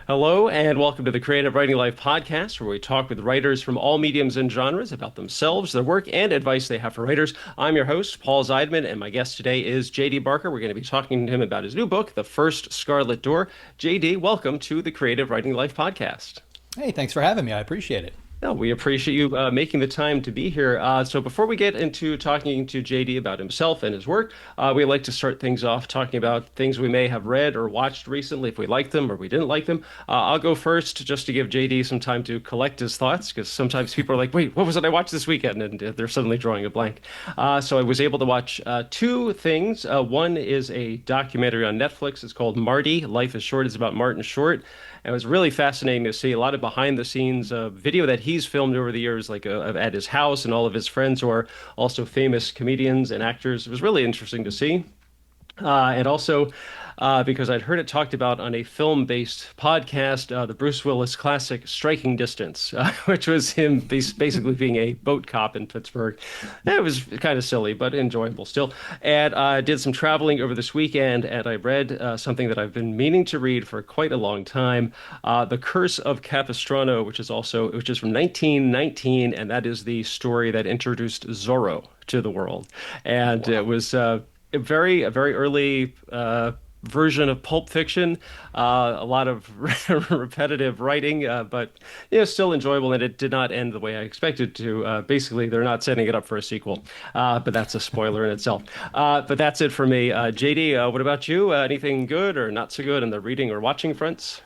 Hello, and welcome to the Creative Writing Life podcast, where we talk with writers from all mediums and genres about themselves, their work, and advice they have for writers. I'm your host, Paul Zeidman, and my guest today is JD Barker. We're going to be talking to him about his new book, The First Scarlet Door. JD, welcome to the Creative Writing Life podcast. Hey, thanks for having me. I appreciate it. No, we appreciate you making the time to be here. So before we get into talking to JD about himself and his work, we like to start things off talking about things we may have read or watched recently, if we liked them or we didn't like them. I'll go first just to give JD some time to collect his thoughts, because sometimes people are like, wait, what was it I watched this weekend? And they're suddenly drawing a blank. So I was able to watch two things. One is a documentary on Netflix. It's called Marty, Life is Short. It's about Martin Short. It was really fascinating to see a lot of behind the scenes video that he's filmed over the years, like at his house, and all of his friends who are also famous comedians and actors. It was really interesting to see. And also, because I'd heard it talked about on a film-based podcast, the Bruce Willis classic Striking Distance, which was him basically being a boat cop in Pittsburgh. It was kind of silly, but enjoyable still. And I did some traveling over this weekend, and I read something that I've been meaning to read for quite a long time, The Curse of Capistrano, which is from 1919, and that is the story that introduced Zorro to the world. And it was a very early version of Pulp Fiction, a lot of repetitive writing, but still enjoyable. And it did not end the way I expected to. Basically, they're not setting it up for a sequel, but that's a spoiler in itself. But that's it for me. JD, what about you? Anything good or not so good in the reading or watching fronts?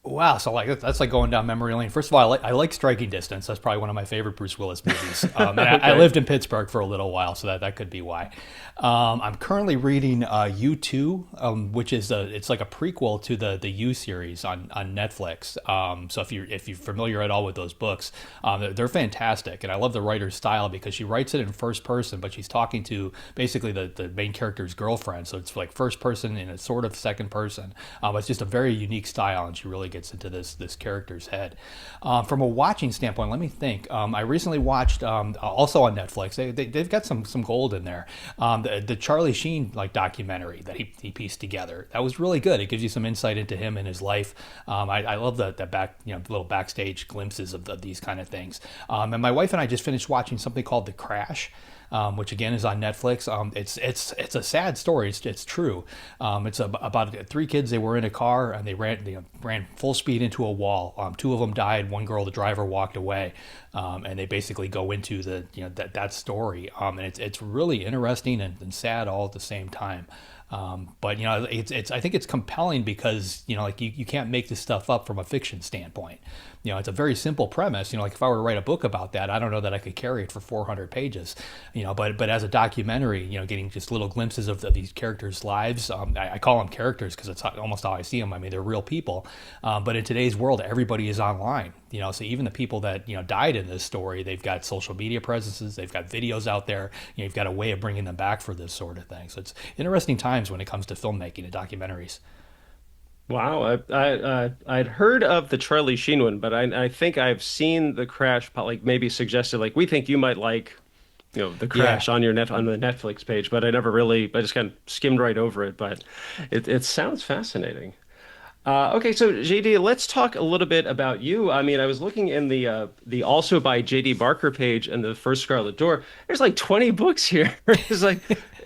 Wow, so like that's like going down memory lane. First of all, I like Striking Distance. That's probably one of my favorite Bruce Willis movies. And I Okay. lived in Pittsburgh for a little while, so that could be why. I'm currently reading U2, which is it's like a prequel to the U series on Netflix. So if you're familiar at all with those books, they're fantastic, and I love the writer's style because she writes it in first person, but she's talking to basically the main character's girlfriend. So it's like first person and a sort of second person. It's just a very unique style, and she really gets into this character's head. From a watching standpoint, let me think. I recently watched also on Netflix. They've got some gold in there. The Charlie Sheen like documentary that he pieced together. That was really good. It gives you some insight into him and his life. I love the back little backstage glimpses of these kind of things. And my wife and I just finished watching something called The Crash. Which again is on Netflix. It's a sad story. It's true. It's about three kids. They were in a car and they ran full speed into a wall. Two of them died. One girl, the driver, walked away. And they basically go into that story. And it's really interesting and sad all at the same time. But it's I think it's compelling because like you can't make this stuff up from a fiction standpoint. It's a very simple premise. Like if I were to write a book about that, I don't know that I could carry it for 400 pages. But as a documentary, getting just little glimpses of these characters' lives. I call them characters because it's almost how I see them. I mean, they're real people. But in today's world, everybody is online. So even the people that died in this story, they've got social media presences, they've got videos out there. You've got a way of bringing them back for this sort of thing. So it's interesting times when it comes to filmmaking and documentaries. Wow, I'd heard of the Charlie Sheen one, but I think I've seen The Crash, like maybe suggested, like we think you might like, The Yeah. Crash on the Netflix page, but I just kind of skimmed right over it. But it sounds fascinating. Okay, so JD, let's talk a little bit about you. I mean, I was looking in the also by JD Barker page and the First Scarlet Door. There's like 20 books here. It's like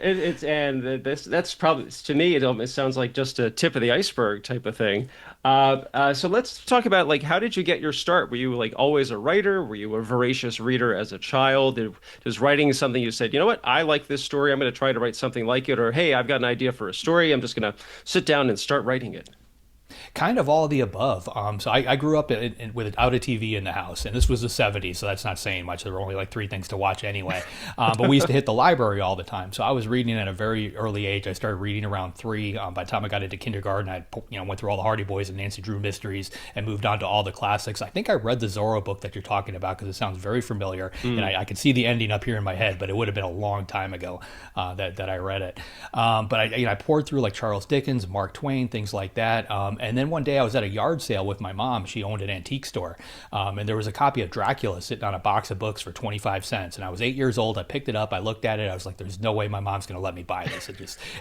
it's and that's probably to me it sounds like just a tip of the iceberg type of thing. So let's talk about like how did you get your start? Were you like always a writer? Were you a voracious reader as a child? Does writing something you said, you know what, I like this story. I'm going to try to write something like it, or hey, I've got an idea for a story. I'm just going to sit down and start writing it. Kind of all of the above. So I grew up without a TV in the house, and this was the '70s, so that's not saying much. There were only like three things to watch anyway. But we used to hit the library all the time. So I was reading at a very early age. I started reading around 3. By the time I got into kindergarten, I went through all the Hardy Boys and Nancy Drew mysteries and moved on to all the classics. I think I read the Zorro book that you're talking about because it sounds very familiar, and I can see the ending up here in my head, but it would have been a long time ago that I read it. But I poured through like Charles Dickens, Mark Twain, things like that. And then one day I was at a yard sale with my mom. She owned an antique store. And there was a copy of Dracula sitting on a box of books for 25 cents. And I was 8 years old. I picked it up. I looked at it. I was like, there's no way my mom's going to let me buy this.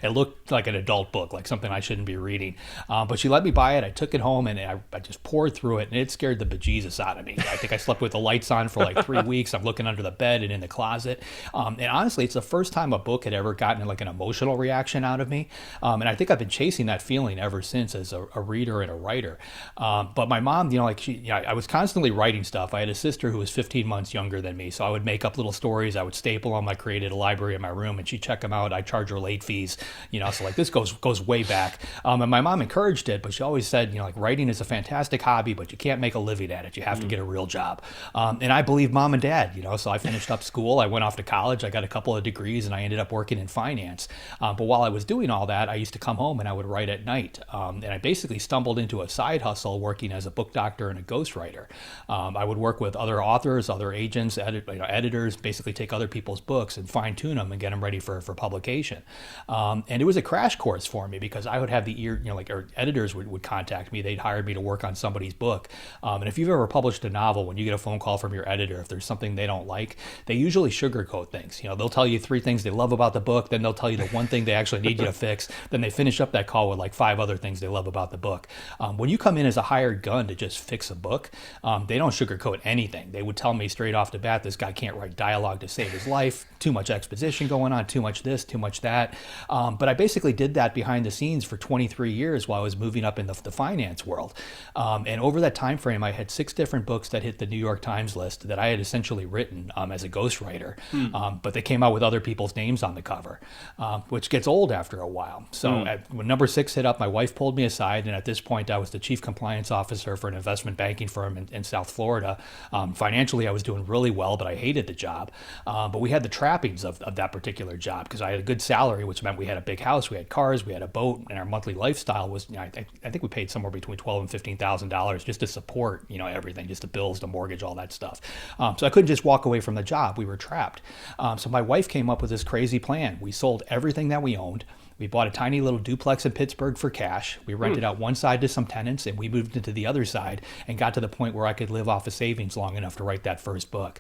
It looked like an adult book, like something I shouldn't be reading. But she let me buy it. I took it home and I just poured through it, and it scared the bejesus out of me. I think I slept with the lights on for like 3 weeks. I'm looking under the bed and in the closet. And honestly, it's the first time a book had ever gotten like an emotional reaction out of me. And I think I've been chasing that feeling ever since as a reader and a writer. But my mom, I was constantly writing stuff. I had a sister who was 15 months younger than me, so I would make up little stories. I would staple them. I created a library in my room, and she'd check them out. I charge her late fees, so like this goes way back. And my mom encouraged it, but she always said, like writing is a fantastic hobby, but you can't make a living at it. You have to get a real job. And I believe mom and dad, so I finished up school. I went off to college. I got a couple of degrees, and I ended up working in finance. But while I was doing all that, I used to come home and I would write at night. And I basically stumbled into a side hustle working as a book doctor and a ghostwriter. I would work with other authors, other agents, editors, basically take other people's books and fine tune them and get them ready for publication. And it was a crash course for me because I would have or editors would contact me. They'd hire me to work on somebody's book. And if you've ever published a novel, when you get a phone call from your editor, if there's something they don't like, they usually sugarcoat things. They'll tell you 3 things they love about the book, then they'll tell you the one thing they actually need you to fix. Then they finish up that call with like 5 other things they love about the book. When you come in as a hired gun to just fix a book, they don't sugarcoat anything. They would tell me straight off the bat, this guy can't write dialogue to save his life, too much exposition going on, too much this, too much that. But I basically did that behind the scenes for 23 years while I was moving up in the finance world. And over that time frame, I had 6 different books that hit the New York Times list that I had essentially written as a ghostwriter. But they came out with other people's names on the cover, which gets old after a while. So when number 6 hit up, my wife pulled me aside, and at this point I was the chief compliance officer for an investment banking firm in South Florida. Financially, I was doing really well, but I hated the job. But we had the trappings of that particular job because I had a good salary, which meant we had a big house, we had cars, we had a boat, and our monthly lifestyle was, I think we paid somewhere between $12,000 and $15,000 just to support, everything, just the bills, the mortgage, all that stuff. So I couldn't just walk away from the job. We were trapped. So my wife came up with this crazy plan. We sold everything that we owned. We bought a tiny little duplex in Pittsburgh for cash. We rented out one side to some tenants, and we moved into the other side and got to the point where I could live off of savings long enough to write that first book.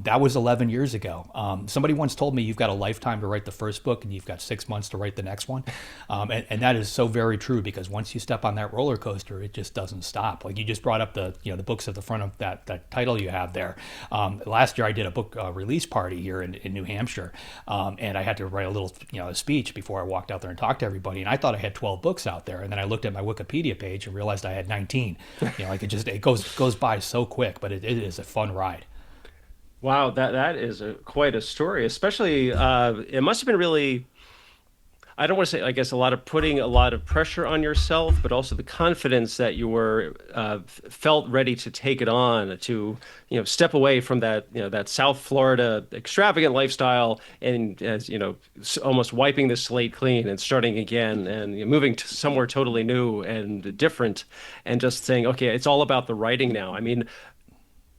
That was 11 years ago. Somebody once told me you've got a lifetime to write the first book and you've got 6 months to write the next one. And that is so very true because once you step on that roller coaster, it just doesn't stop. Like you just brought up the books at the front of that title you have there. Last year I did a book release party here in New Hampshire, and I had to write a little a speech before I walked out there and talked to everybody, and I thought I had 12 books out there, and then I looked at my Wikipedia page and realized I had 19. It goes by so quick, but it is a fun ride. Wow, that is quite a story. Especially, it must have been really. I don't want to say, I guess, putting a lot of pressure on yourself, but also the confidence that you were felt ready to take it on, to step away from that South Florida extravagant lifestyle, and as almost wiping the slate clean and starting again, and moving to somewhere totally new and different, and just saying, okay, it's all about the writing now. I mean,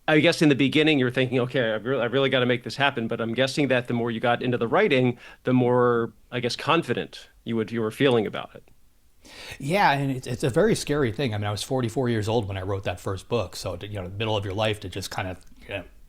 I guess in the beginning you're thinking, okay, I've really got to make this happen. But I'm guessing that the more you got into the writing, the more, I guess, confident you were feeling about it. Yeah, and it's a very scary thing. I mean, I was 44 years old when I wrote that first book. So, the middle of your life to just kind of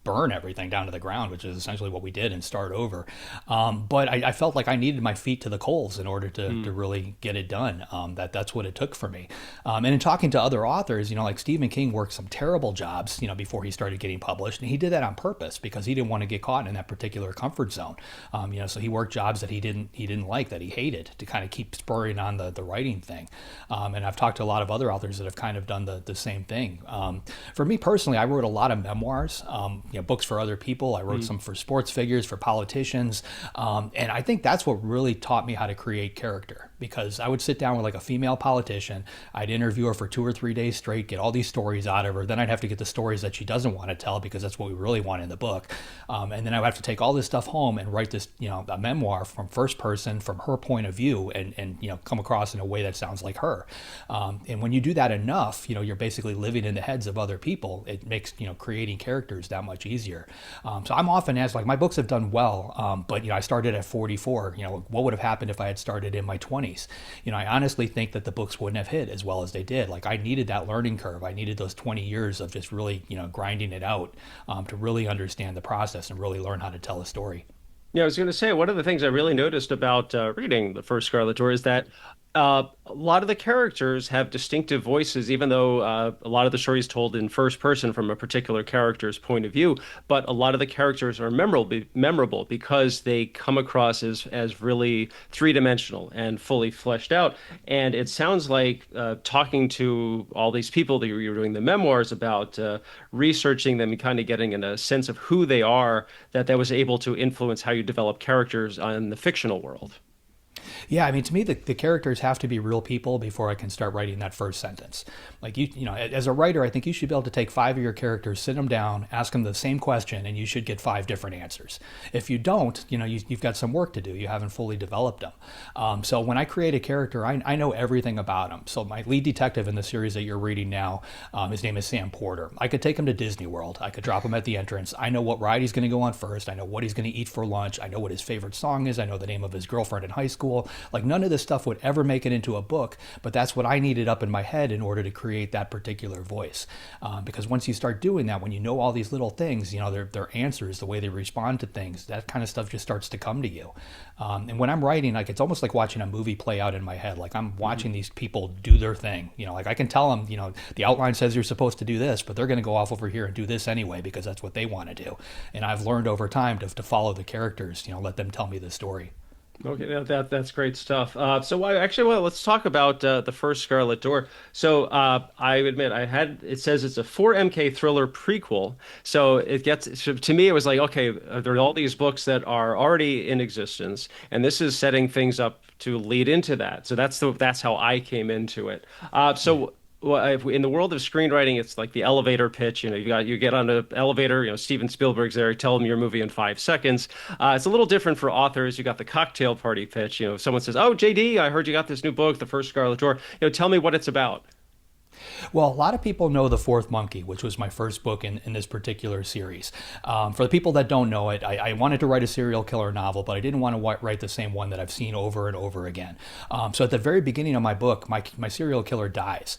burn everything down to the ground, which is essentially what we did, and start over. But I felt like I needed my feet to the coals in order to really get it done. That's what it took for me. And in talking to other authors, like Stephen King worked some terrible jobs, before he started getting published. And he did that on purpose because he didn't want to get caught in that particular comfort zone. So he worked jobs that he didn't like, that he hated, to kind of keep spurring on the writing thing. And I've talked to a lot of other authors that have kind of done the same thing. For me personally, I wrote a lot of memoirs. Books for other people. I wrote some for sports figures, for politicians. And I think that's what really taught me how to create character, because I would sit down with like a female politician. I'd interview her for 2 or 3 days straight, get all these stories out of her. Then I'd have to get the stories that she doesn't want to tell, because that's what we really want in the book. And then I would have to take all this stuff home and write this, a memoir from first person, from her point of view, and come across in a way that sounds like her. And when you do that enough, you're basically living in the heads of other people. It makes, creating characters that much much easier. So I'm often asked, like, my books have done well, but I started at 44. What would have happened if I had started in my 20s? I honestly think that the books wouldn't have hit as well as they did. Like, I needed that learning curve. I needed those 20 years of just really, grinding it out to really understand the process and really learn how to tell a story. Yeah, I was going to say one of the things I really noticed about reading the first Scarlet Door is that a lot of the characters have distinctive voices, even though a lot of the story is told in first person from a particular character's point of view. But a lot of the characters are memorable because they come across as really three-dimensional and fully fleshed out. And it sounds like talking to all these people that you're doing the memoirs about, researching them and kind of getting in a sense of who they are, that was able to influence how you develop characters in the fictional world. Yeah, I mean, to me, the characters have to be real people before I can start writing that first sentence. Like, as a writer, I think you should be able to take 5 of your characters, sit them down, ask them the same question, and you should get 5 different answers. If you don't, you've got some work to do. You haven't fully developed them. So when I create a character, I know everything about him. So my lead detective in the series that you're reading now, his name is Sam Porter. I could take him to Disney World. I could drop him at the entrance. I know what ride he's going to go on first. I know what he's going to eat for lunch. I know what his favorite song is. I know the name of his girlfriend in high school. Like, none of this stuff would ever make it into a book, but that's what I needed up in my head in order to create that particular voice. Because once you start doing that, when you know all these little things, their answers, the way they respond to things, that kind of stuff just starts to come to you. And when I'm writing, like, it's almost like watching a movie play out in my head. Like, I'm watching these people do their thing. Like, I can tell them, the outline says you're supposed to do this, but they're going to go off over here and do this anyway because that's what they want to do. And I've learned over time to follow the characters, let them tell me the story. Okay, that's great stuff. Let's talk about the first Scarlet Door. So I admit it says it's a 4MK thriller prequel. So to me it was like, okay, there are all these books that are already in existence, and this is setting things up to lead into that. So that's how I came into it. Well, in the world of screenwriting, it's like the elevator pitch. You get on an elevator. Steven Spielberg's there. You tell them your movie in 5 seconds. It's a little different for authors. You got the cocktail party pitch. Someone says, "Oh, JD, I heard you got this new book, The First Scarlet Door. Tell me what it's about." Well, a lot of people know The Fourth Monkey, which was my first book in this particular series. For the people that don't know it, I wanted to write a serial killer novel, but I didn't want to write the same one that I've seen over and over again. So at the very beginning of my book, my serial killer dies.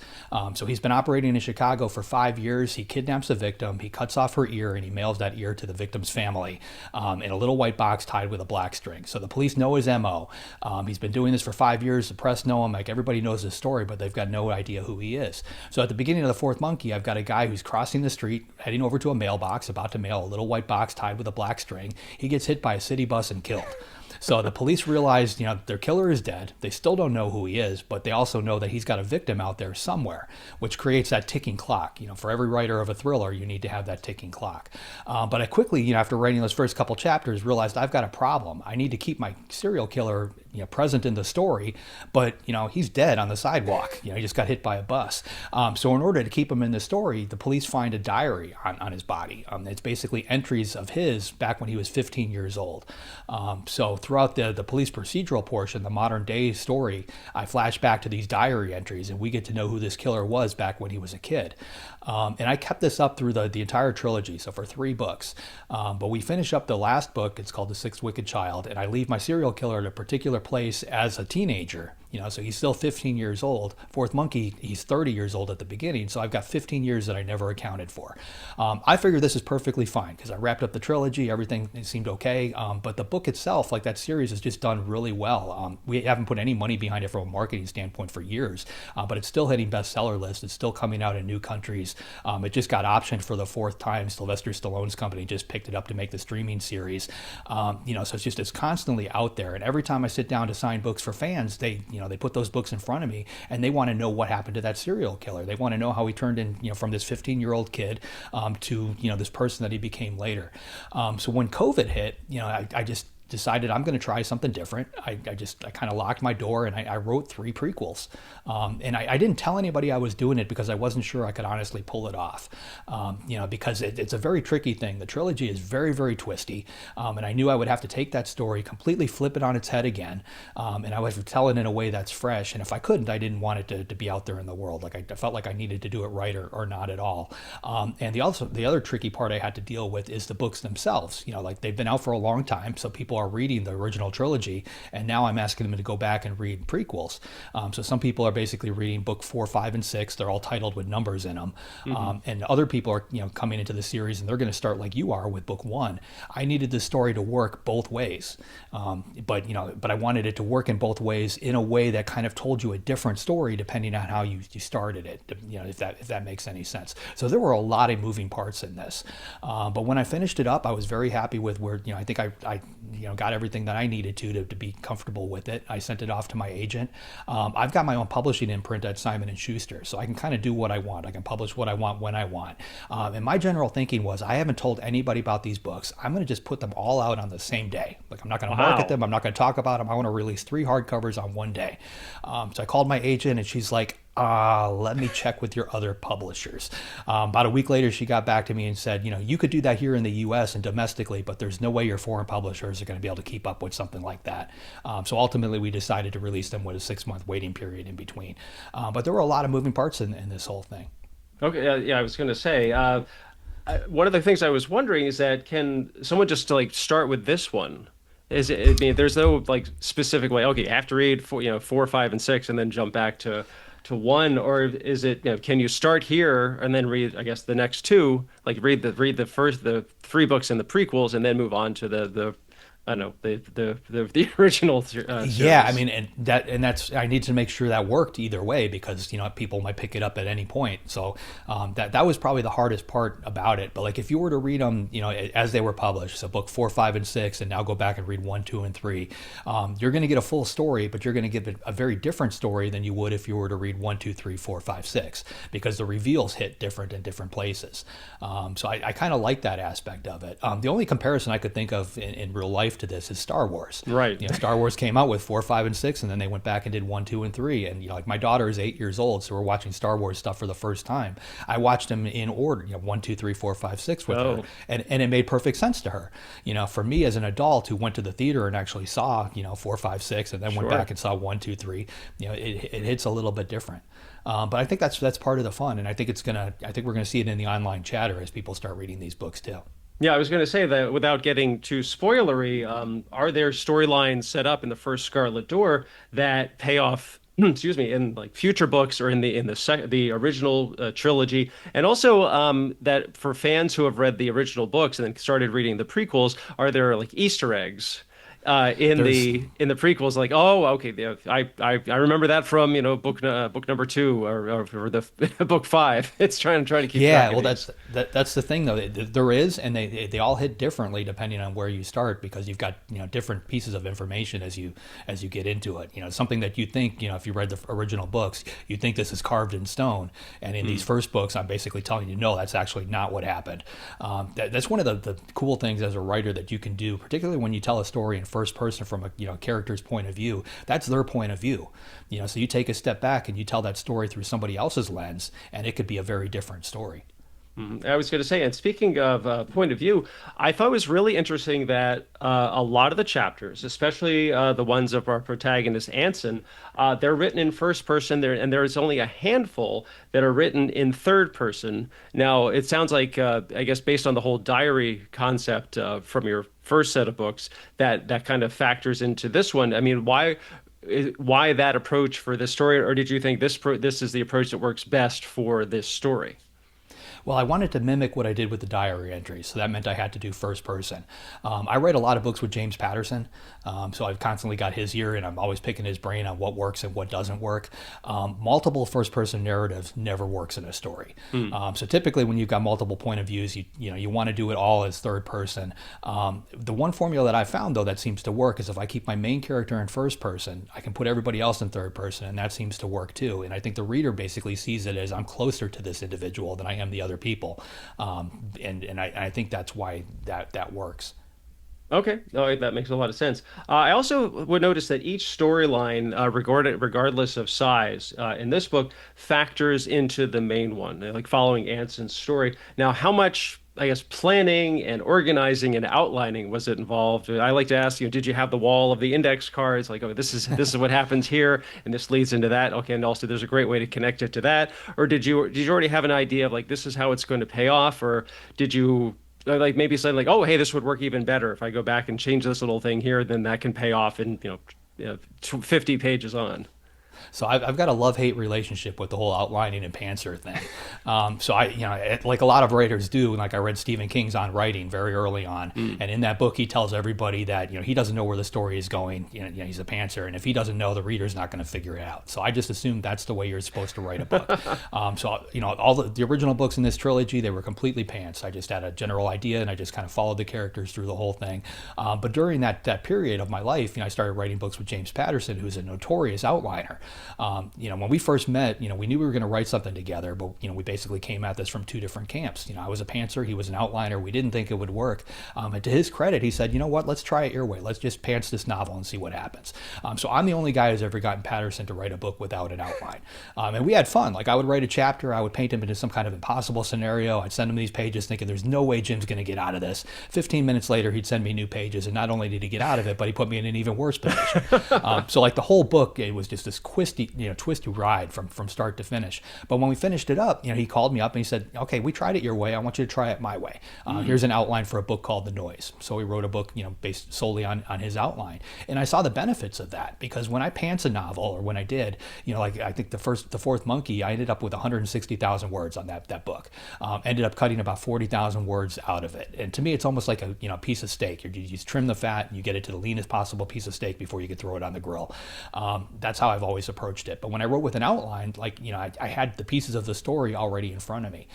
So he's been operating in Chicago for 5 years. He kidnaps a victim. He cuts off her ear, and he mails that ear to the victim's family in a little white box tied with a black string. So the police know his MO. He's been doing this for 5 years. The press know him. Like, everybody knows his story, but they've got no idea who he is. So at the beginning of The Fourth Monkey, I've got a guy who's crossing the street, heading over to a mailbox, about to mail a little white box tied with a black string. He gets hit by a city bus and killed. So the police realize, their killer is dead. They still don't know who he is, but they also know that he's got a victim out there somewhere, which creates that ticking clock. For every writer of a thriller, you need to have that ticking clock. But I quickly, after writing those first couple chapters, realized I've got a problem. I need to keep my serial killer, present in the story, but, he's dead on the sidewalk. He just got hit by a bus. So in order to keep him in the story, the police find a diary on his body. It's basically entries of his back when he was 15 years old. So throughout the police procedural portion, the modern day story, I flash back to these diary entries, and we get to know who this killer was back when he was a kid. And I kept this up through the entire trilogy, so for 3 books. But we finish up the last book. It's called The Sixth Wicked Child, and I leave my serial killer at a particular place as a teenager. So he's still 15 years old. Fourth Monkey, he's 30 years old at the beginning, so I've got 15 years that I never accounted for. I figure this is perfectly fine because I wrapped up the trilogy, everything seemed okay, but the book itself, like that series, is just done really well. We haven't put any money behind it from a marketing standpoint for years, but it's still hitting bestseller lists. It's still coming out in new countries. It just got optioned for the 4th time. Sylvester Stallone's company just picked it up to make the streaming series. So it's constantly out there, and every time I sit down to sign books for fans, they put those books in front of me, and they want to know what happened to that serial killer. They want to know how he turned in, from this 15-year-old kid to, this person that he became later. So when COVID hit, I just decided I'm going to try something different. I kind of locked my door and I wrote 3 prequels. And I didn't tell anybody I was doing it because I wasn't sure I could honestly pull it off. Because it's a very tricky thing. The trilogy is very, very twisty. And I knew I would have to take that story, completely flip it on its head again. And I would have to tell it in a way that's fresh. And if I couldn't, I didn't want it to be out there in the world. Like I felt like I needed to do it right or not at all. And the other tricky part I had to deal with is the books themselves. Like they've been out for a long time, so people are reading the original trilogy, and now I'm asking them to go back and read prequels. So some people are basically reading book 4, 5, and 6. They're all titled with numbers in them. And other people are coming into the series and they're going to start like you are with book 1. I needed this story to work both ways, but I wanted it to work in both ways in a way that kind of told you a different story depending on how you started it. If that makes any sense. So there were a lot of moving parts in this, but when I finished it up, I was very happy with where I think I got everything that I needed to be comfortable with it. I sent it off to my agent. I've got my own publishing imprint at Simon & Schuster, so I can kind of do what I want. I can publish what I want when I want. And my general thinking was, I haven't told anybody about these books. I'm going to just put them all out on the same day. Like I'm not going to market them. I'm not going to talk about them. I want to release 3 hardcovers on one day. So I called my agent and she's like, let me check with your other publishers. About a week later, she got back to me and said, you could do that here in the U.S. and domestically, but there's no way your foreign publishers are going to be able to keep up with something like that. So ultimately, we decided to release them with a 6-month waiting period in between. But there were a lot of moving parts in this whole thing. Okay, yeah, I was going to say, one of the things I was wondering is that can someone just like start with this one? I mean, there's no like specific way. Okay, you have to read 4, 5, and 6, and then jump back to 1, or is it, can you start here and then read, I guess, the next 2, like read the 3 books and the prequels, and then move on to the I don't know, the original series. Yeah, I mean, that's I need to make sure that worked either way because people might pick it up at any point. So that was probably the hardest part about it. But like if you were to read them, as they were published, so book 4, 5, and 6, and now go back and read 1, 2, and 3, you're going to get a full story, but you're going to get a very different story than you would if you were to read 1, 2, 3, 4, 5, 6, because the reveals hit different in different places. So I kind of like that aspect of it. The only comparison I could think of in real life to this is Star Wars. Right. Star Wars came out with 4, 5, and 6, and then they went back and did 1, 2, and 3. And like my daughter is 8 years old, so we're watching Star Wars stuff for the first time. I watched them in order, 1, 2, 3, 4, 5, 6 with her, and it made perfect sense to her. For me as an adult who went to the theater and actually saw 4, 5, 6, and then went back and saw 1, 2, 3, it hits a little bit different. But I think that's part of the fun, and I think we're gonna see it in the online chatter as people start reading these books too. Yeah, I was going to say that without getting too spoilery, are there storylines set up in the first Scarlet Door that pay off, excuse me, in like future books or in the original trilogy, and also that for fans who have read the original books and then started reading the prequels, are there like Easter eggs in the prequels, like, oh, okay, I remember that from book number 2 or the book 5. It's trying to keep track of these. That's the thing though. There is, and they all hit differently depending on where you start, because you've got different pieces of information as you get into it. Something that you think if you read the original books, you think this is carved in stone, and in these first books, I'm basically telling you, no, that's actually not what happened. That's one of the cool things as a writer that you can do, particularly when you tell a story in first person from a character's point of view. That's their point of view. So you take a step back and you tell that story through somebody else's lens, and it could be a very different story. I was going to say, and speaking of point of view, I thought it was really interesting that a lot of the chapters, especially the ones of our protagonist Anson, they're written in first person there, and there's only a handful that are written in third person. Now, it sounds like, I guess, based on the whole diary concept from your first set of books, that kind of factors into this one. I mean, why that approach for this story, or did you think this is the approach that works best for this story? Well, I wanted to mimic what I did with the diary entries, so that meant I had to do first person. I read a lot of books with James Patterson, so I've constantly got his ear, and I'm always picking his brain on what works and what doesn't work. Multiple first person narratives never works in a story. So typically when you've got multiple point of views, you want to do it all as third person. The one formula that I found, though, that seems to work is if I keep my main character in first person, I can put everybody else in third person, and that seems to work too. And I think the reader basically sees it as I'm closer to this individual than I am the other people, and I think that's why that works. Okay, no, that makes a lot of sense. I also would notice that each storyline, regardless of size, in this book, factors into the main one, like following Anson's story. Now, how much, I guess, planning and organizing and outlining was it involved? I like to ask, did you have the wall of the index cards? Like, oh, this is what happens here, and this leads into that. Okay, and also there's a great way to connect it to that. Or did you already have an idea of like this is how it's going to pay off, or did you? Like maybe something like, oh, hey, this would work even better if I go back and change this little thing here, then that can pay off in 50 pages on. So I've got a love-hate relationship with the whole outlining and pantser thing. So like a lot of writers do, like I read Stephen King's On Writing very early on, Mm. and in that book he tells everybody that he doesn't know where the story is going. He's a pantser, and if he doesn't know, the reader's not going to figure it out. So I just assumed that's the way you're supposed to write a book. All the original books in this trilogy, they were completely pants. I just had a general idea, and I just kind of followed the characters through the whole thing. But during that period of my life, I started writing books with James Patterson, who's a notorious outliner. When we first met, we knew we were going to write something together, but we basically came at this from two different camps. I was a pantser, he was an outliner. We didn't think it would work. And to his credit, he said, "You know what? Let's try it your way. Let's just pants this novel and see what happens." So I'm the only guy who's ever gotten Patterson to write a book without an outline. And we had fun. Like I would write a chapter, I would paint him into some kind of impossible scenario. I'd send him these pages, thinking there's no way Jim's going to get out of this. 15 minutes later, he'd send me new pages, and not only did he get out of it, but he put me in an even worse position. So like the whole book, it was just this twisty ride from start to finish. But when we finished it up, he called me up and he said, "Okay, we tried it your way. I want you to try it my way. Here's an outline for a book called The Noise." So we wrote a book, based solely on his outline. And I saw the benefits of that because when I pants a novel, or when I did, like I think the fourth Monkey, I ended up with 160,000 words on that book. Ended up cutting about 40,000 words out of it. And to me, it's almost like a piece of steak. You just trim the fat and you get it to the leanest possible piece of steak before you can throw it on the grill. That's how I've always approached it. But when I wrote with an outline, I had the pieces of the story already in front of me.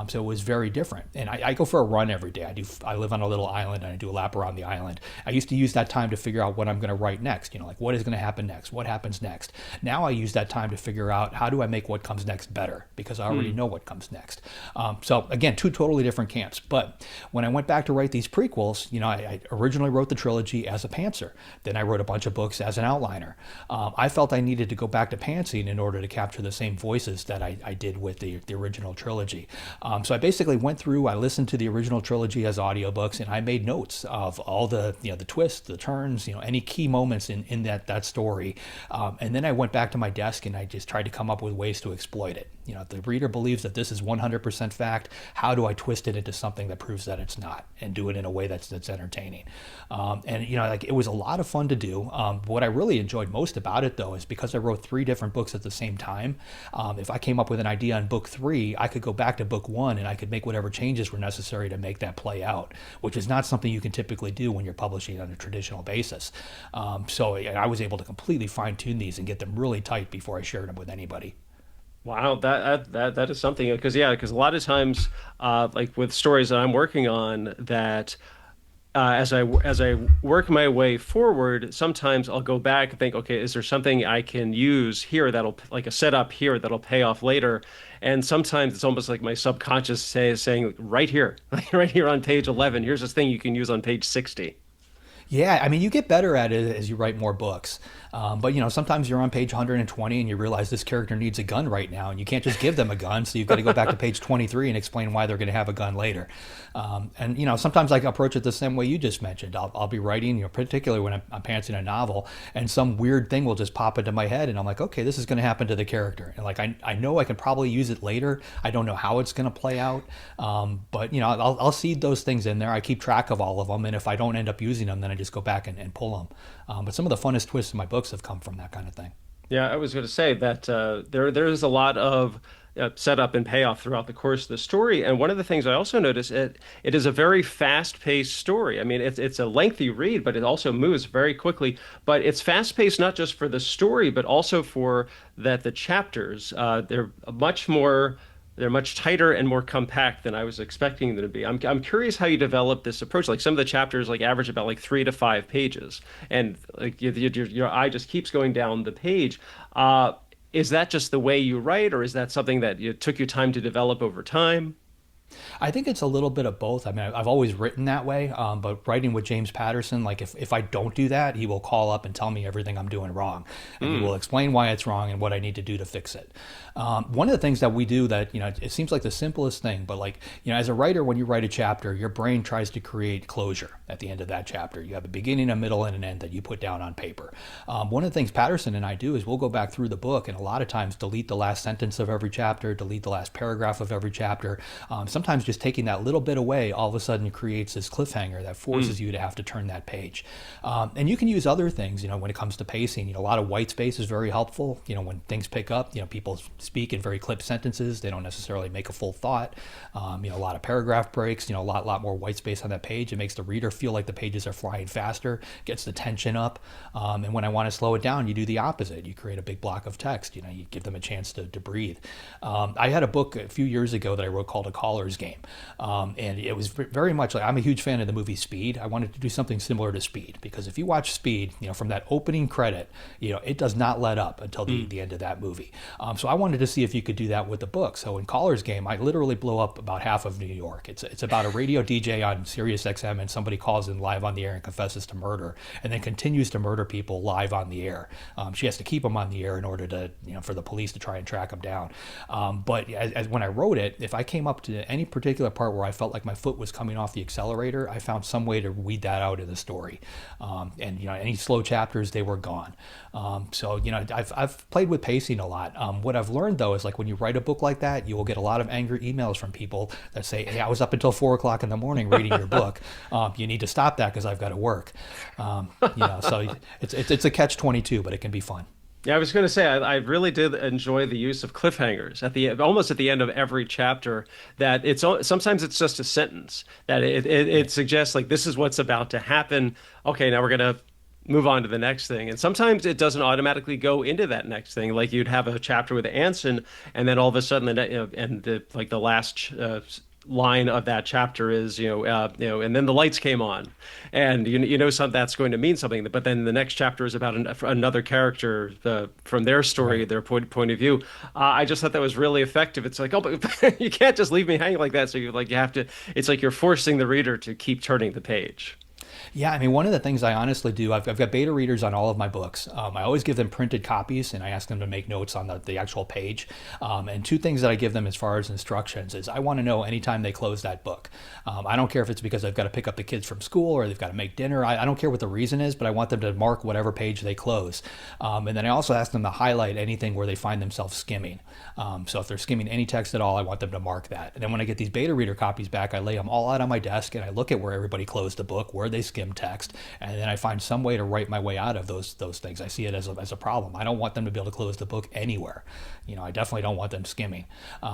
So it was very different. And I go for a run every day. I live on a little island and I do a lap around the island. I used to use that time to figure out what I'm going to write next. Like what is going to happen next? What happens next? Now I use that time to figure out how do I make what comes next better because I already know what comes next. So again, two totally different camps. But when I went back to write these prequels, I originally wrote the trilogy as a pantser. Then I wrote a bunch of books as an outliner. I felt I needed to go back to pantsing in order to capture the same voices that I did with the original trilogy. So I basically went through, I listened to the original trilogy as audiobooks, and I made notes of all the twists, the turns, any key moments in that story. And then I went back to my desk and I just tried to come up with ways to exploit it. If the reader believes that this is 100% fact, how do I twist it into something that proves that it's not, and do it in a way that's entertaining? It was a lot of fun to do. What I really enjoyed most about it, though, is because I wrote 3 different books at the same time. If I came up with an idea on book 3, I could go back to book 1 and I could make whatever changes were necessary to make that play out, which is not something you can typically do when you're publishing on a traditional basis. So I was able to completely fine tune these and get them really tight before I shared them with anybody. Wow, that is something because a lot of times, like with stories that I'm working on, that as I work my way forward, sometimes I'll go back and think, okay, is there something I can use here that'll like a setup here that'll pay off later? And sometimes it's almost like my subconscious saying, right here, right here on page 11, here's this thing you can use on page 60. Yeah, I mean, you get better at it as you write more books. But sometimes you're on page 120 and you realize this character needs a gun right now, and you can't just give them a gun, so you've got to go back to page 23 and explain why they're going to have a gun later. Sometimes I approach it the same way you just mentioned. I'll be writing, particularly when I'm pantsing a novel, and some weird thing will just pop into my head, and I'm like, okay, this is going to happen to the character, and like I know I can probably use it later. I don't know how it's going to play out, but I'll seed those things in there. I keep track of all of them, and if I don't end up using them, then I just go back and pull them. But some of the funnest twists in my books have come from that kind of thing. Yeah, I was going to say that there's a lot of setup and payoff throughout the course of the story. And one of the things I also noticed it is a very fast-paced story. I mean, it's a lengthy read, but it also moves very quickly. But it's fast-paced not just for the story, but also for that the chapters. They're much tighter and more compact than I was expecting them to be. I'm curious how you develop this approach. Like some of the chapters like average about like 3 to 5 pages, and like your eye just keeps going down the page. Is that just the way you write, or is that something that took you time to develop over time? I think it's a little bit of both. I mean, I've always written that way, but writing with James Patterson, like if I don't do that, he will call up and tell me everything I'm doing wrong, and he will explain why it's wrong and what I need to do to fix it. One of the things that we do that, it seems like the simplest thing, but like, as a writer, when you write a chapter, your brain tries to create closure at the end of that chapter. You have a beginning, a middle, and an end that you put down on paper. One of the things Patterson and I do is we'll go back through the book and a lot of times delete the last sentence of every chapter, delete the last paragraph of every chapter. Sometimes just taking that little bit away all of a sudden creates this cliffhanger that forces you to have to turn that page. And you can use other things, when it comes to pacing. A lot of white space is very helpful. When things pick up, people speak in very clipped sentences. They don't necessarily make a full thought. A lot of paragraph breaks, a lot more white space on that page. It makes the reader feel like the pages are flying faster, gets the tension up. And when I want to slow it down, you do the opposite. You create a big block of text. You give them a chance to breathe. I had a book a few years ago that I wrote called A Caller's Game. And it was very much like, I'm a huge fan of the movie Speed. I wanted to do something similar to Speed because if you watch Speed, from that opening credit, it does not let up until the end of that movie. So I wanted to see if you could do that with the book. So in Caller's Game, I literally blow up about half of New York. It's about a radio DJ on Sirius XM and somebody calls in live on the air and confesses to murder and then continues to murder people live on the air. She has to keep them on the air in order to, for the police to try and track them down. But as when I wrote it, if I came up to any particular part where I felt like my foot was coming off the accelerator, I found some way to weed that out of the story. And any slow chapters, they were gone. So I've played with pacing a lot. What I've learned though is like when you write a book like that, you will get a lot of angry emails from people that say, "Hey, I was up until 4 o'clock in the morning reading your book. You need to stop that because I've got to work." So it's a catch-22, but it can be fun. Yeah, I was going to say I really did enjoy the use of cliffhangers almost at the end of every chapter. That sometimes it's just a sentence that it suggests like this is what's about to happen. Okay, now we're going to move on to the next thing. And sometimes it doesn't automatically go into that next thing. Like you'd have a chapter with Anson, and then all of a sudden, the last line of that chapter is and then the lights came on, and that's going to mean something. But then the next chapter is about another character from their story, Right. their point of view. I just thought that was really effective. It's like, oh, but you can't just leave me hanging like that. So you have to. It's like you're forcing the reader to keep turning the page. Yeah, I mean, one of the things I honestly do, I've got beta readers on all of my books. I always give them printed copies, and I ask them to make notes on the actual page. And two things that I give them as far as instructions is I want to know anytime they close that book. I don't care if it's because I've got to pick up the kids from school or they've got to make dinner. I don't care what the reason is, but I want them to mark whatever page they close. And then I also ask them to highlight anything where they find themselves skimming. So if they're skimming any text at all, I want them to mark that. And then when I get these beta reader copies back, I lay them all out on my desk and I look at where everybody closed the book, where they skimmed text, and then I find some way to write my way out of those things. I see it as a problem. I don't want them to be able to close the book anywhere. I definitely don't want them skimming.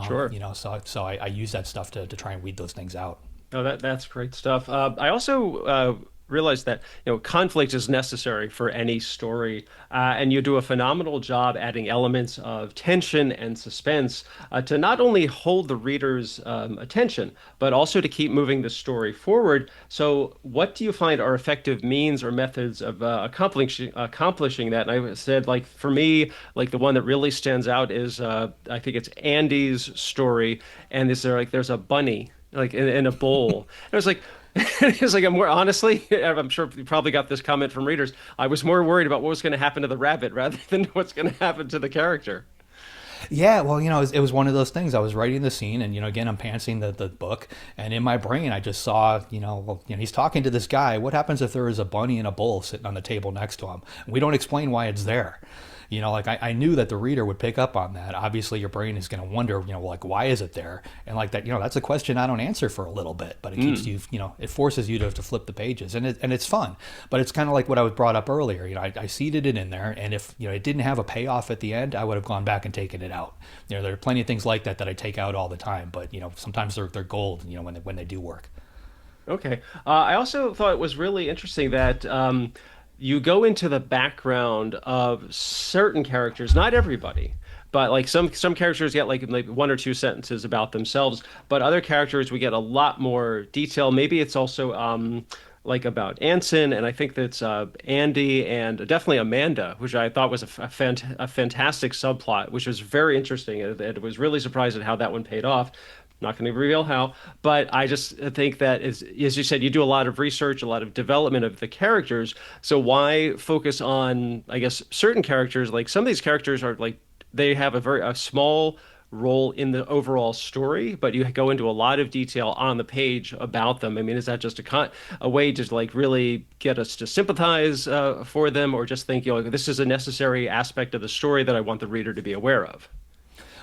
Sure. So I use that stuff to try and weed those things out. Oh, that's great stuff. I also realized that conflict is necessary for any story, and you do a phenomenal job adding elements of tension and suspense to not only hold the reader's attention, but also to keep moving the story forward. So, what do you find are effective means or methods of accomplishing that? And I said, like for me, like the one that really stands out is I think it's Andy's story, and there's a bunny like in a bowl. And I was like. It's like I'm more honestly, I'm sure you probably got this comment from readers. I was more worried about what was going to happen to the rabbit rather than what's going to happen to the character. Yeah, well, it was one of those things. I was writing the scene, and again, I'm pantsing the book, and in my brain, I just saw, he's talking to this guy. What happens if there is a bunny in a bowl sitting on the table next to him? We don't explain why it's there. I knew that the reader would pick up on that. Obviously, your brain is going to wonder, why is it there? And like that, that's a question I don't answer for a little bit, but it keeps you, it forces you to flip the pages, and it's fun. But it's kind of like what I was brought up earlier. I seeded it in there, and if it didn't have a payoff at the end, I would have gone back and taken it out. There are plenty of things like that I take out all the time, but sometimes they're gold. When they do work. Okay. I also thought it was really interesting that you go into the background of certain characters, not everybody, but like some characters get like one or two sentences about themselves, but other characters we get a lot more detail. Maybe it's also like about Anson, and I think that's Andy and definitely Amanda, which I thought was a fantastic subplot, which was very interesting. It was really surprised at how that one paid off. Not going to reveal how, but I just think that, as you said, you do a lot of research, a lot of development of the characters. So why focus on, I guess, certain characters? Like some of these characters are like they have a small role in the overall story, but you go into a lot of detail on the page about them. I mean, is that just a way to like really get us to sympathize for them, or just think, this is a necessary aspect of the story that I want the reader to be aware of?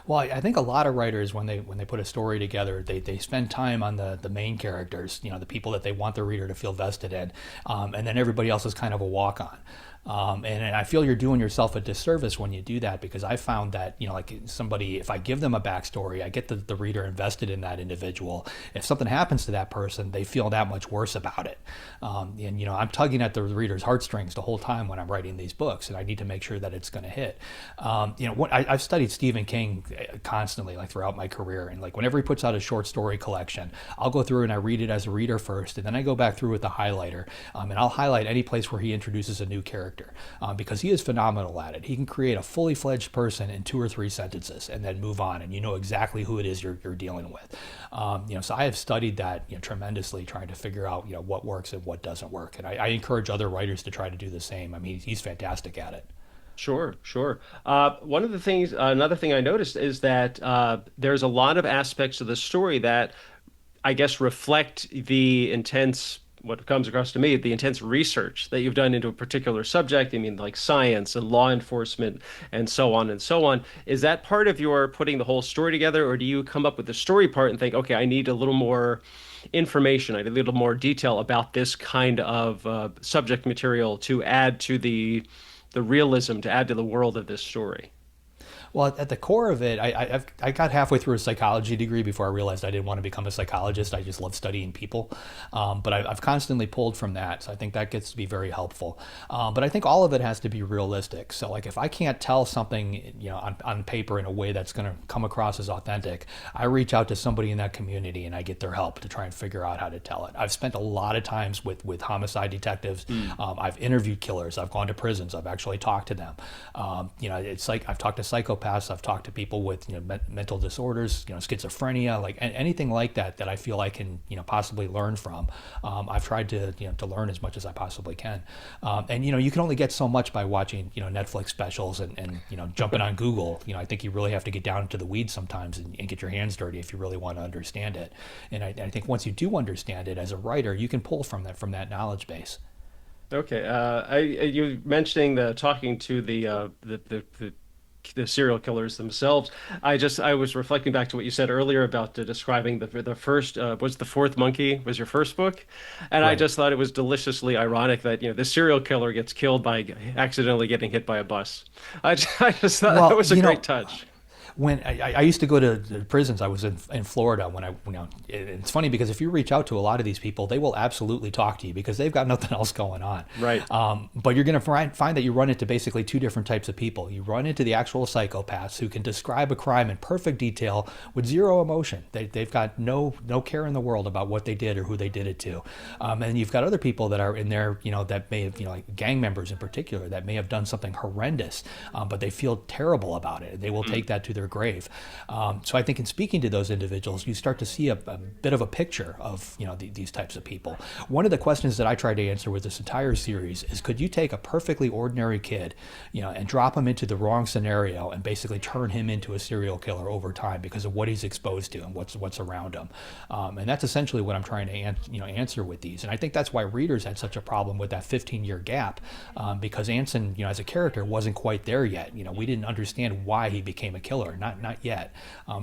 Well, I think a lot of writers, when they put a story together, they spend time on the main characters, the people that they want the reader to feel vested in, and then everybody else is kind of a walk on. And I feel you're doing yourself a disservice when you do that, because I found that, like somebody, if I give them a backstory, I get the reader invested in that individual. If something happens to that person, they feel that much worse about it. And, I'm tugging at the reader's heartstrings the whole time when I'm writing these books, and I need to make sure that it's going to hit. I've studied Stephen King constantly, like throughout my career. And like whenever he puts out a short story collection, I'll go through and I read it as a reader first, and then I go back through with the highlighter, and I'll highlight any place where he introduces a new character. Because he is phenomenal at it. He can create a fully fledged person in 2 or 3 sentences and then move on, and you know exactly who it is you're dealing with. So I have studied that tremendously, trying to figure out what works and what doesn't work. And I encourage other writers to try to do the same. I mean, he's fantastic at it. Sure, sure. One of the things, another thing I noticed is that there's a lot of aspects of the story that I guess reflect the intense, what comes across to me, the intense research that you've done into a particular subject. I mean, like science and law enforcement and so on and so on. Is that part of your putting the whole story together, or do you come up with the story part and think, okay, I need a little more information, I need a little more detail about this kind of subject material to add to the realism, to add to the world of this story? Well, at the core of it, I got halfway through a psychology degree before I realized I didn't want to become a psychologist. I just love studying people. But I've constantly pulled from that. So I think that gets to be very helpful. But I think all of it has to be realistic. So like if I can't tell something, on paper in a way that's going to come across as authentic, I reach out to somebody in that community and I get their help to try and figure out how to tell it. I've spent a lot of times with homicide detectives. I've interviewed killers. I've gone to prisons. I've actually talked to them. It's like I've talked to psychopaths. I've talked to people with mental disorders, schizophrenia, like anything like that I feel I can possibly learn from. I've tried to learn as much as I possibly can. And you can only get so much by watching Netflix specials and jumping on Google. I think you really have to get down into the weeds sometimes and get your hands dirty if you really want to understand it. And I think once you do understand it as a writer, you can pull from that knowledge base. Okay. You mentioning the talking to the serial killers themselves. I was reflecting back to what you said earlier about describing the first was the fourth monkey was your first book, and I Right. just thought it was deliciously ironic that the serial killer gets killed by accidentally getting hit by a bus. I just thought that Well, was a great touch. when I used to go to the prisons, I was in Florida when it's funny because if you reach out to a lot of these people, they will absolutely talk to you because they've got nothing else going on. Right. But you're going to find that you run into basically 2 different types of people. You run into the actual psychopaths who can describe a crime in perfect detail with zero emotion. They've got no care in the world about what they did or who they did it to. And you've got other people that are in there, that may have, like gang members in particular, that may have done something horrendous, but they feel terrible about it. They will take that to their grave. So I think in speaking to those individuals, you start to see a bit of a picture of these types of people. One of the questions that I try to answer with this entire series is: could you take a perfectly ordinary kid, and drop him into the wrong scenario and basically turn him into a serial killer over time because of what he's exposed to and what's around him? And that's essentially what I'm trying to answer with these. And I think that's why readers had such a problem with that 15-year gap, because Anson, as a character, wasn't quite there yet. We didn't understand why he became a killer. Not yet.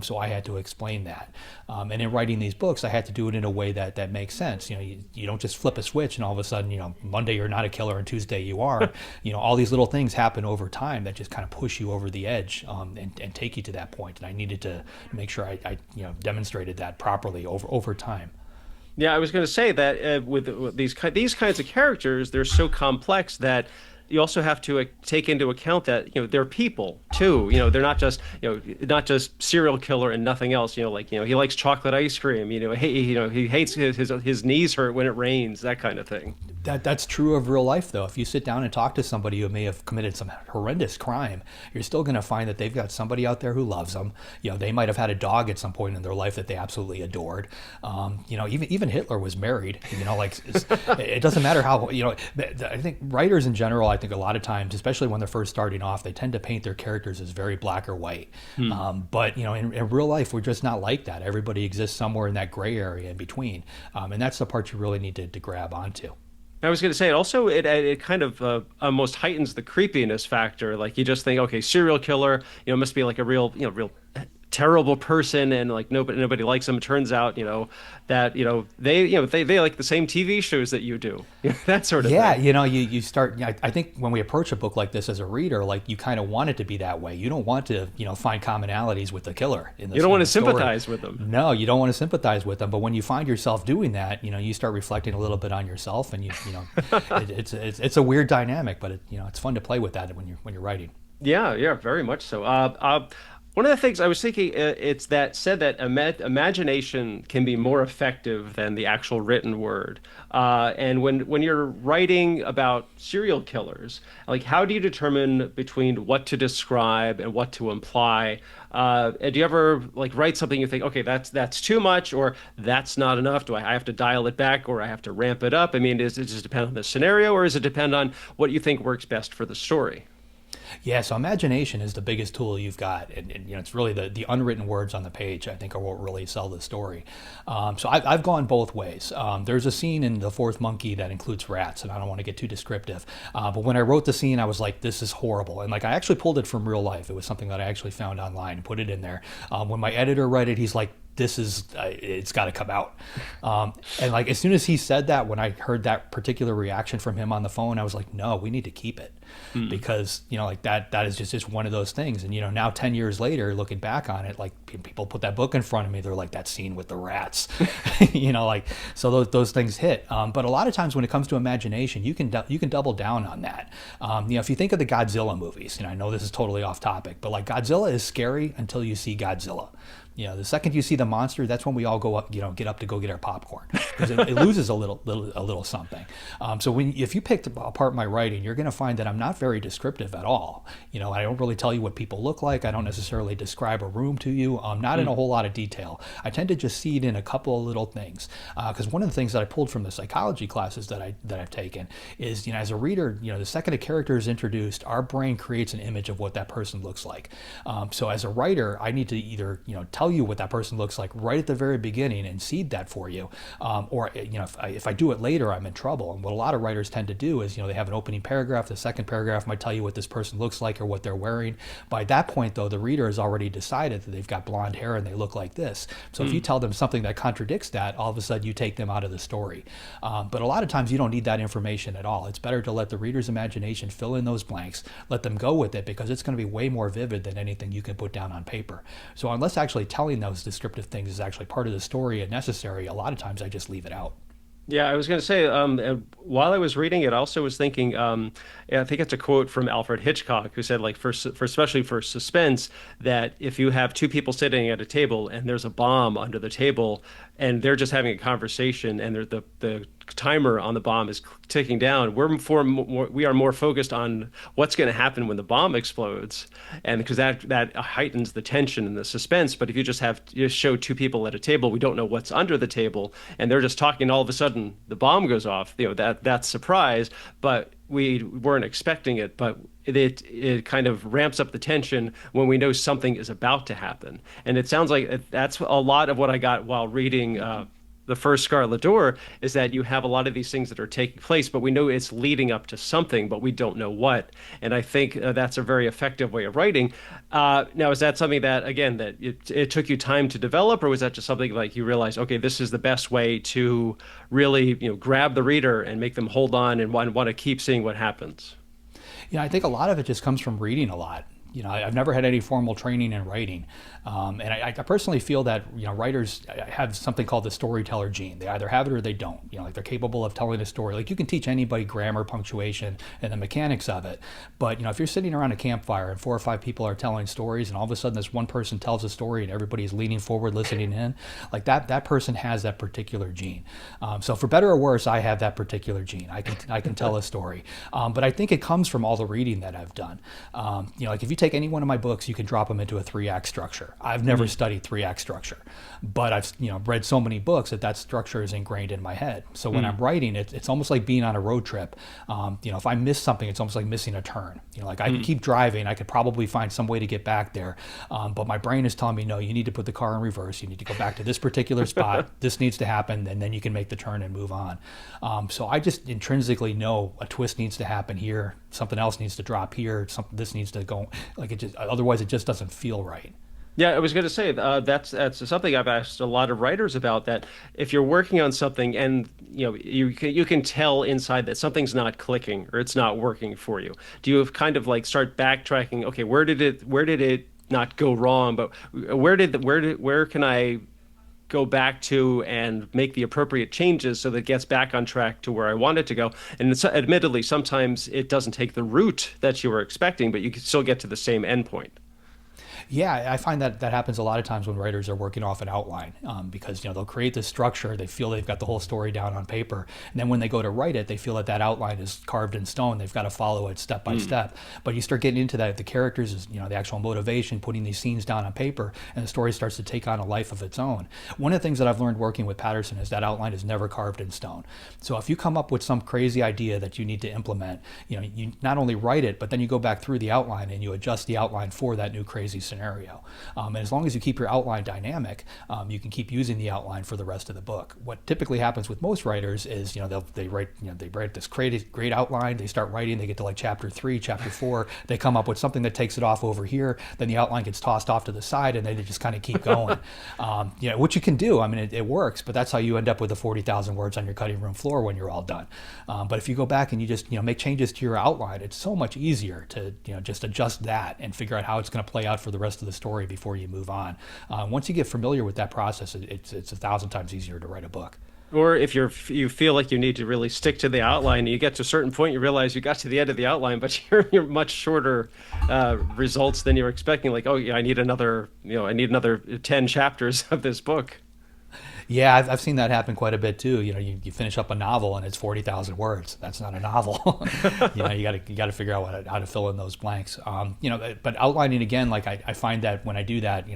So I had to explain that. And in writing these books, I had to do it in a way that makes sense. You don't just flip a switch and all of a sudden, Monday you're not a killer and Tuesday you are. All these little things happen over time that just kind of push you over the edge, and take you to that point. And I needed to make sure I demonstrated that properly over time. Yeah, I was going to say that with these kinds of characters, they're so complex that you also have to take into account that they're people too. They're not just not just serial killer and nothing else. Like he likes chocolate ice cream. He hates his knees hurt when it rains, that kind of thing. That's true of real life, though. If you sit down and talk to somebody who may have committed some horrendous crime, you're still going to find that they've got somebody out there who loves them. They might have had a dog at some point in their life that they absolutely adored. Even Hitler was married. It doesn't matter how. I think writers in general, I think a lot of times, especially when they're first starting off, they tend to paint their characters as very black or white. But in real life, we're just not like that. Everybody exists somewhere in that gray area in between, and that's the part you really need to grab onto. I was going to say it also it kind of almost heightens the creepiness factor. Like you just think, okay, serial killer, must be like a real terrible person, and like nobody likes them. It turns out, that they like the same TV shows that you do, that sort of Yeah, thing. you start. I think when we approach a book like this as a reader, like you kind of want it to be that way. You don't want to, find commonalities with the killer in You don't want the to story. sympathize with them. No, you don't want to sympathize with them. But when you find yourself doing that, you start reflecting a little bit on yourself, and it's a weird dynamic, but it's fun to play with that when you're writing. Yeah, yeah, very much so. One of the things I was thinking, it's that said that imagination can be more effective than the actual written word. And when you're writing about serial killers, like how do you determine between what to describe and what to imply? And do you ever like write something you think, okay, that's too much, or that's not enough? Do I have to dial it back, or I have to ramp it up? I mean, does it just depend on the scenario, or does it depend on what you think works best for the story? Yeah, so imagination is the biggest tool you've got, and it's really the unwritten words on the page, I think, are what really sell the story. So I've gone both ways. There's a scene in The Fourth Monkey that includes rats, and I don't want to get too descriptive. But when I wrote the scene, I was like, this is horrible. And like I actually pulled it from real life. It was something that I actually found online and put it in there. When my editor read it, he's like, it's got to come out. And like as soon as he said that, when I heard that particular reaction from him on the phone, I was like, no, we need to keep it. Because like that is just one of those things. And now 10 years later, looking back on it, like people put that book in front of me, they're like, that scene with the rats. Like so those things hit. But a lot of times when it comes to imagination, you can double down on that. If you think of the Godzilla movies, I know this is totally off topic, but like Godzilla is scary until you see Godzilla. The second you see the monster, that's when we all go up, get up to go get our popcorn, because it loses a little something. So if you picked apart my writing, you're going to find that I'm not very descriptive at all. I don't really tell you what people look like. I don't necessarily describe a room to you. Not in a whole lot of detail. I tend to just seed in a couple of little things. Because one of the things that I pulled from the psychology classes that I've taken is, as a reader, the second a character is introduced, our brain creates an image of what that person looks like. So as a writer, I need to either, tell you what that person looks like right at the very beginning and seed that for you, or if I do it later, I'm in trouble. And what a lot of writers tend to do is they have an opening paragraph, the second paragraph might tell you what this person looks like or what they're wearing. By that point, though, the reader has already decided that they've got blonde hair and they look like this. So if you tell them something that contradicts that, all of a sudden you take them out of the story. But a lot of times you don't need that information at all. It's better to let the reader's imagination fill in those blanks, let them go with it, because it's going to be way more vivid than anything you can put down on paper. So unless actually telling those descriptive things is actually part of the story and necessary, a lot of times I just leave it out. Yeah, I was going to say, while I was reading it, I also was thinking, I think it's a quote from Alfred Hitchcock, who said, like, for especially for suspense, that if you have two people sitting at a table and there's a bomb under the table and they're just having a conversation and the timer on the bomb is ticking down, we are more focused on what's going to happen when the bomb explodes, and because that heightens the tension and the suspense. But if you show two people at a table, we don't know what's under the table, and they're just talking, all of a sudden the bomb goes off. That's surprise, but we weren't expecting it. But it kind of ramps up the tension when we know something is about to happen. And it sounds like that's a lot of what I got while reading the first Scarlet Door, is that you have a lot of these things that are taking place, but we know it's leading up to something, but we don't know what. And I think that's a very effective way of writing. Now, is that something that, again, that it took you time to develop, or was that just something like you realized, okay, this is the best way to really, grab the reader and make them hold on and want to keep seeing what happens? I think a lot of it just comes from reading a lot. I've never had any formal training in writing. And I personally feel that writers have something called the storyteller gene. They either have it or they don't. Like they're capable of telling a story. Like you can teach anybody grammar, punctuation, and the mechanics of it. But if you're sitting around a campfire and 4 or 5 people are telling stories, and all of a sudden this one person tells a story and everybody is leaning forward, listening in, like that person has that particular gene. So for better or worse, I have that particular gene. I can tell a story. But I think it comes from all the reading that I've done. Like if you take any one of my books, you can drop them into a 3-act structure. I've never studied 3-act structure, but I've read so many books that structure is ingrained in my head. So when I'm writing, it's almost like being on a road trip. If I miss something, it's almost like missing a turn. Like I could keep driving, I could probably find some way to get back there, but my brain is telling me, no, you need to put the car in reverse. You need to go back to this particular spot. This needs to happen, and then you can make the turn and move on. So I just intrinsically know a twist needs to happen here, something else needs to drop here, this needs to go. Like otherwise it just doesn't feel right. Yeah, I was going to say that's something I've asked a lot of writers about. That if you're working on something and you can tell inside that something's not clicking or it's not working for you, do you kind of like start backtracking? Okay, where did it not go wrong? But where can I go back to and make the appropriate changes so that it gets back on track to where I want it to go? And admittedly, sometimes it doesn't take the route that you were expecting, but you can still get to the same endpoint. Yeah, I find that happens a lot of times when writers are working off an outline, because they'll create this structure, they feel they've got the whole story down on paper, and then when they go to write it, they feel that outline is carved in stone. They've got to follow it step by step. But you start getting into that, the characters, the actual motivation, putting these scenes down on paper, and the story starts to take on a life of its own. One of the things that I've learned working with Patterson is that outline is never carved in stone. So if you come up with some crazy idea that you need to implement, you not only write it, but then you go back through the outline and you adjust the outline for that new crazy scenario. And as long as you keep your outline dynamic, you can keep using the outline for the rest of the book. What typically happens with most writers is, they write this great outline, they start writing, they get to like chapter 3, chapter 4, they come up with something that takes it off over here, then the outline gets tossed off to the side, and they just kind of keep going. Which you can do. I mean, it works, but that's how you end up with the 40,000 words on your cutting room floor when you're all done. But if you go back and you just make changes to your outline, it's so much easier to just adjust that and figure out how it's going to play out for the rest of the story before you move on. Once you get familiar with that process, it's 1,000 times easier to write a book. Or if you feel like you need to really stick to the outline, and you get to a certain point, you realize you got to the end of the outline, but you're much shorter results than you were expecting. Like, oh yeah, I need another 10 chapters of this book. Yeah, I've seen that happen quite a bit too. You finish up a novel and it's 40,000 words. That's not a novel. You got to figure out how to fill in those blanks. But outlining again, like I find that when I do that,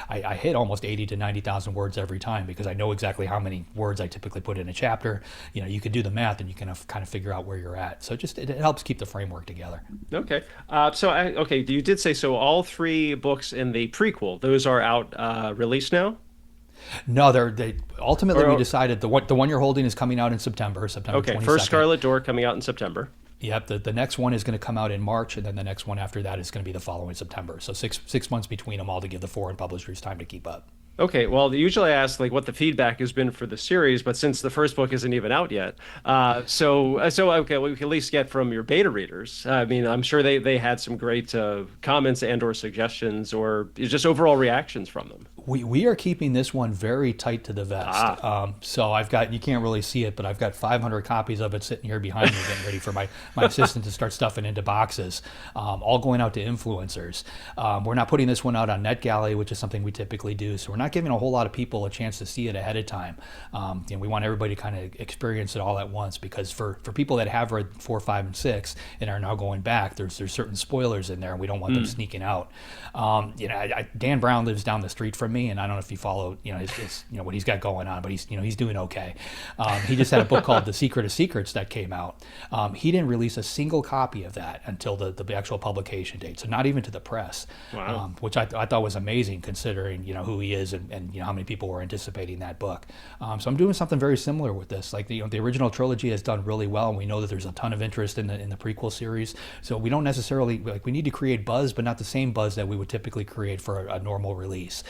I hit almost 80 to 90,000 words every time because I know exactly how many words I typically put in a chapter. You can do the math and you can kind of figure out where you're at. So it helps keep the framework together. Okay. You did say so. All 3 books in the prequel, those are out, released now? No, they ultimately we decided the one you're holding is coming out in September Okay, 22nd. First Scarlet Door coming out in September. Yep, the next one is going to come out in March, and then the next one after that is going to be the following September. So six months between them all to give the foreign publishers time to keep up. Okay, well, usually I ask like what the feedback has been for the series, but since the first book isn't even out yet, okay, we can at least get from your beta readers. I mean, I'm sure they had some great comments and/or suggestions, or just overall reactions from them. We are keeping this one very tight to the vest. So you can't really see it, but I've got 500 copies of it sitting here behind me, getting ready for my assistant to start stuffing into boxes, all going out to influencers. We're not putting this one out on NetGalley, which is something we typically do. So we're not giving a whole lot of people a chance to see it ahead of time. We want everybody to kind of experience it all at once, because for people that have read 4, 5, and 6 and are now going back, there's certain spoilers in there, and we don't want them sneaking out. Dan Brown lives down the street from me, and I don't know if you follow what he's got going on, but he's doing okay. He just had a book called The Secret of Secrets that came out. He didn't release a single copy of that until the actual publication date, so not even to the press. Wow. Which I thought was amazing, considering who he is and how many people were anticipating that book. So I'm doing something very similar with this. Like the original trilogy has done really well, and we know that there's a ton of interest in the prequel series. So we don't necessarily we need to create buzz, but not the same buzz that we would typically create for a normal release.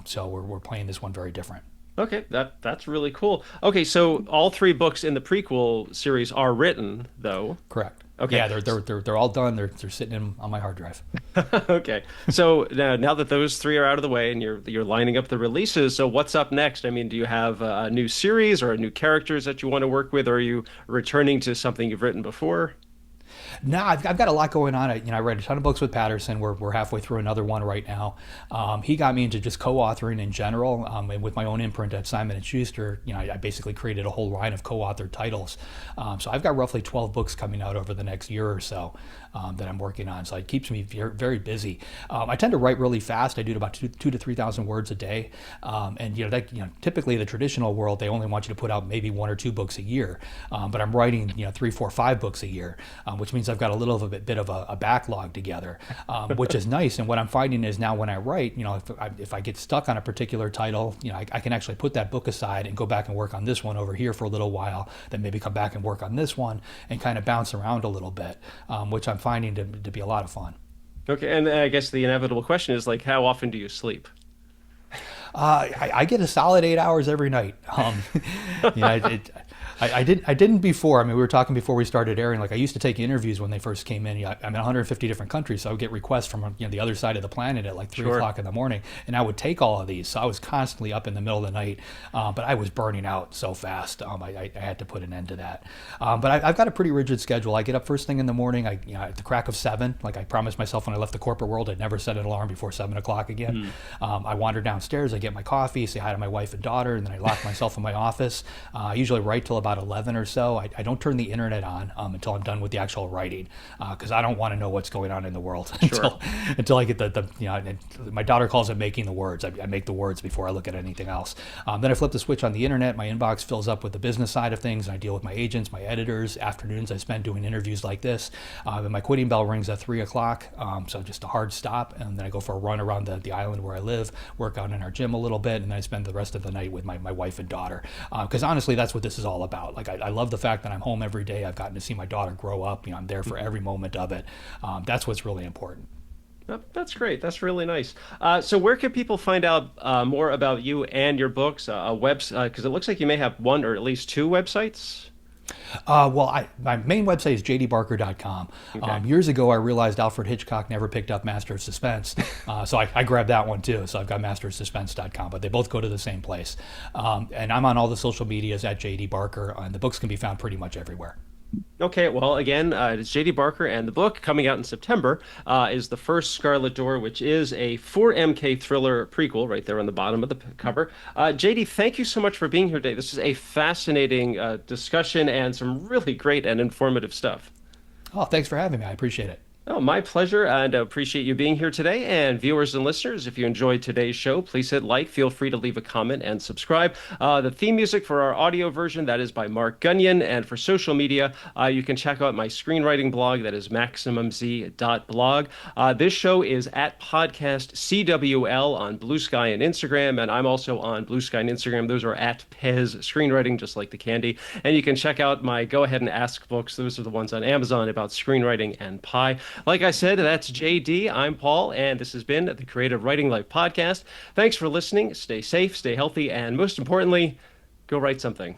So we're playing this one very different. Okay, that's really cool. Okay, so all three books in the prequel series are written, though. Correct. Okay. Yeah, they're all done. They're sitting on my hard drive. Okay. So now that those three are out of the way and you're lining up the releases, so what's up next? I mean, do you have a new series or new characters that you want to work with, or are you returning to something you've written before? No, I've got a lot going on. I read a ton of books with Patterson. We're halfway through another one right now. He got me into just co-authoring in general, and with my own imprint at Simon and Schuster. I basically created a whole line of co-authored titles. So I've got roughly 12 books coming out over the next year or so that I'm working on. So it keeps me very, very busy. I tend to write really fast. I do about two to 3,000 words a day, and typically the traditional world they only want you to put out maybe one or two books a year, but I'm writing three, four, five books a year, which means I've got a little bit of a backlog together, which is nice. And what I'm finding is now when I write, if I get stuck on a particular title, I can actually put that book aside and go back and work on this one over here for a little while, then maybe come back and work on this one and kind of bounce around a little bit, which I'm finding to be a lot of fun. Okay, and I guess the inevitable question is like, how often do you sleep? I get a solid 8 hours every night. You know, it, I didn't before. I mean, we were talking before we started airing. Like I used to take interviews when they first came in. I'm in 150 different countries, so I would get requests from the other side of the planet at like 3 o'clock in the morning, and I would take all of these. So I was constantly up in the middle of the night, but I was burning out so fast. I had to put an end to that. But I've got a pretty rigid schedule. I get up first thing in the morning. At the crack of 7, like I promised myself when I left the corporate world, I'd never set an alarm before 7 o'clock again. I wander downstairs. I get my coffee, say hi to my wife and daughter, and then I lock myself in my office. I usually write till about 11 or so. I don't turn the internet on until I'm done with the actual writing, because I don't want to know what's going on in the world Sure. until I get my daughter calls it making the words. I make the words before I look at anything else. Then I flip the switch on the internet. My inbox fills up with the business side of things. And I deal with my agents, my editors. Afternoons I spend doing interviews like this. Then my quitting bell rings at 3 o'clock. So just a hard stop, and then I go for a run around the island where I live, work out in our gym a little bit, and then I spend the rest of the night with my wife and daughter. Because honestly, that's what this is all about. Like I love the fact that I'm home every day. I've gotten to see my daughter grow up. I'm there for every moment of it. That's what's really important. That's great. That's really nice. So where can people find out more about you and your books? Because it looks like you may have one or at least two websites. My main website is jdbarker.com. Okay. Years ago, I realized Alfred Hitchcock never picked up Master of Suspense, so I grabbed that one too. So I've got masterofsuspense.com, but they both go to the same place. And I'm on all the social medias at JD Barker, and the books can be found pretty much everywhere. Okay, well, again, it's J.D. Barker, and the book coming out in September is The First Scarlet Door, which is a 4MK thriller prequel right there on the bottom of the cover. J.D., thank you so much for being here today. This is a fascinating discussion and some really great and informative stuff. Oh, thanks for having me. I appreciate it. Oh, my pleasure, and I appreciate you being here today. And viewers and listeners, if you enjoyed today's show, please hit like. Feel free to leave a comment and subscribe. The theme music for our audio version, that is by Mark Gunyon. And for social media, you can check out my screenwriting blog, that is maximumz.blog. This show is at podcast CWL on Blue Sky and Instagram, and I'm also on Blue Sky and Instagram. Those are at Pez Screenwriting, just like the candy. And you can check out my Go Ahead and Ask books. Those are the ones on Amazon about screenwriting and pie. Like I said, that's JD. I'm Paul, and this has been the Creative Writing Life podcast. Thanks for listening. Stay safe, stay healthy, and most importantly, go write something.